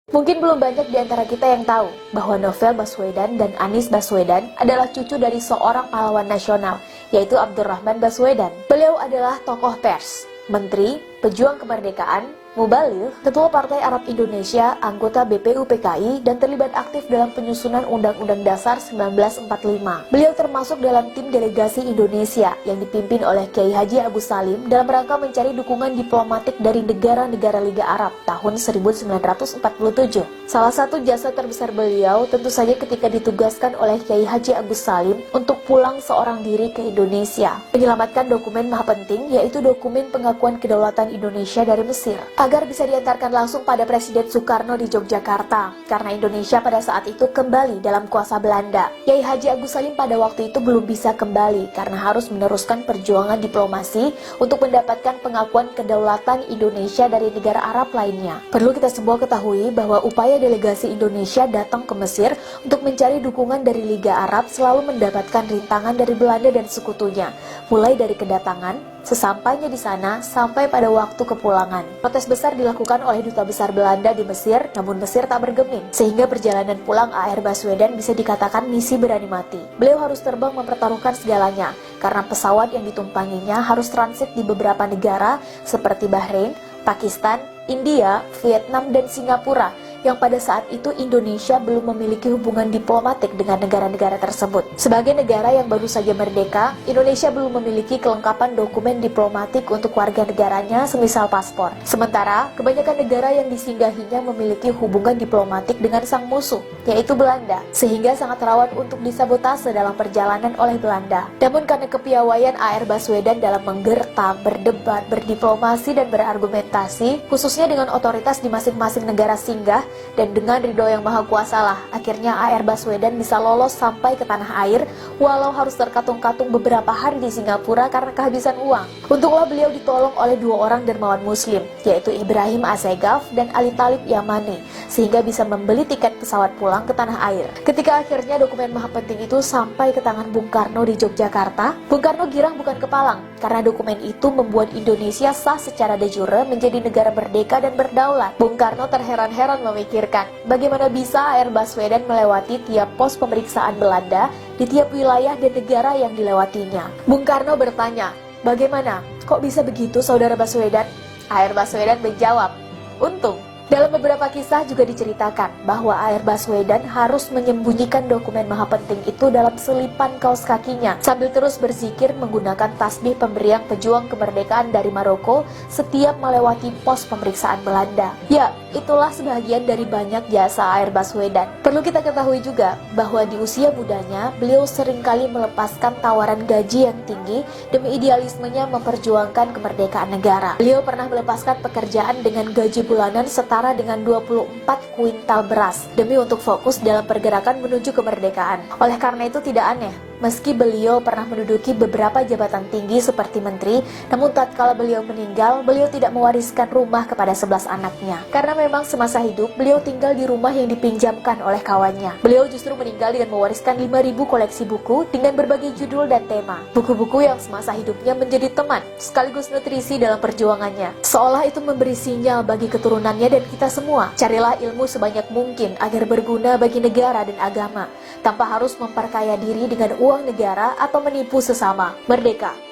Mungkin belum banyak di antara kita yang tahu bahwa Novel Baswedan dan Anies Baswedan adalah cucu dari seorang pahlawan nasional, yaitu Abdurrahman Baswedan. Beliau adalah tokoh pers, menteri, pejuang kemerdekaan, mubaligh, ketua Partai Arab Indonesia, anggota BPUPKI, dan terlibat aktif dalam penyusunan Undang-Undang Dasar 1945. Beliau termasuk dalam tim delegasi Indonesia yang dipimpin oleh Kiai Haji Agus Salim dalam rangka mencari dukungan diplomatik dari negara-negara Liga Arab tahun 1947. Salah satu jasa terbesar beliau tentu saja ketika ditugaskan oleh Kiai Haji Agus Salim untuk pulang seorang diri ke Indonesia, menyelamatkan dokumen maha penting, yaitu dokumen pengakuan kedaulatan Indonesia dari Mesir, agar bisa diantarkan langsung pada Presiden Soekarno di Yogyakarta, karena Indonesia pada saat itu kembali dalam kuasa Belanda. Kiai Haji Agus Salim pada waktu itu belum bisa kembali karena harus meneruskan perjuangan diplomasi untuk mendapatkan pengakuan kedaulatan Indonesia dari negara Arab lainnya. Perlu kita semua ketahui bahwa upaya delegasi Indonesia datang ke Mesir untuk mencari dukungan dari Liga Arab selalu mendapatkan rintangan dari Belanda dan sekutunya, mulai dari kedatangan, sesampainya di sana, sampai pada waktu kepulangan. Protes besar dilakukan oleh Duta Besar Belanda di Mesir, namun Mesir tak bergeming, sehingga perjalanan pulang A.R. Baswedan bisa dikatakan misi berani mati. Beliau harus terbang mempertaruhkan segalanya, karena pesawat yang ditumpanginya harus transit di beberapa negara seperti Bahrain, Pakistan, India, Vietnam, dan Singapura, yang pada saat itu Indonesia belum memiliki hubungan diplomatik dengan negara-negara tersebut. Sebagai negara yang baru saja merdeka, Indonesia belum memiliki kelengkapan dokumen diplomatik untuk warga negaranya, semisal paspor. Sementara, kebanyakan negara yang disinggahinya memiliki hubungan diplomatik dengan sang musuh, yaitu Belanda, sehingga sangat rawan untuk disabotase dalam perjalanan oleh Belanda. Namun karena kepiawaian A.R. Baswedan dalam menggertak, berdebat, berdiplomasi, dan berargumentasi, khususnya dengan otoritas di masing-masing negara singgah, dan dengan ridho yang maha kuasa lah, akhirnya A.R. Baswedan bisa lolos sampai ke tanah air, walau harus terkatung-katung beberapa hari di Singapura karena kehabisan uang. Untunglah beliau ditolong oleh dua orang dermawan muslim, yaitu Ibrahim Assegaf dan Ali Talib Yamani, sehingga bisa membeli tiket pesawat pulang ke tanah air. Ketika akhirnya dokumen maha penting itu sampai ke tangan Bung Karno di Yogyakarta, Bung Karno girang bukan kepalang, karena dokumen itu membuat Indonesia sah secara de jure menjadi negara merdeka dan berdaulat. Bung Karno terheran-heran memikirkan bagaimana bisa A.R. Baswedan melewati tiap pos pemeriksaan Belanda di tiap wilayah dan negara yang dilewatinya. Bung Karno bertanya, "Bagaimana? Kok bisa begitu, Saudara Baswedan?" A.R. Baswedan menjawab, "Untung." Dalam beberapa kisah juga diceritakan bahwa A.R. Baswedan harus menyembunyikan dokumen maha penting itu dalam selipan kaos kakinya, sambil terus berzikir menggunakan tasbih pemberian pejuang kemerdekaan dari Maroko setiap melewati pos pemeriksaan Belanda. Ya, itulah sebagian dari banyak jasa A.R. Baswedan. Perlu kita ketahui juga bahwa di usia mudanya, beliau seringkali melepaskan tawaran gaji yang tinggi demi idealismenya memperjuangkan kemerdekaan negara. Beliau pernah melepaskan pekerjaan dengan gaji bulanan setara dengan 24 kuintal beras demi untuk fokus dalam pergerakan menuju kemerdekaan. Oleh karena itu tidak aneh, meski beliau pernah menduduki beberapa jabatan tinggi seperti menteri, namun tatkala beliau meninggal, beliau tidak mewariskan rumah kepada 11 anaknya. Karena memang semasa hidup, beliau tinggal di rumah yang dipinjamkan oleh kawannya. Beliau justru meninggal dengan mewariskan 5.000 koleksi buku dengan berbagai judul dan tema. Buku-buku yang semasa hidupnya menjadi teman, sekaligus nutrisi dalam perjuangannya. Seolah itu memberi sinyal bagi keturunannya dan kita semua. Carilah ilmu sebanyak mungkin agar berguna bagi negara dan agama, tanpa harus memperkaya diri dengan uang negara atau menipu sesama. Merdeka!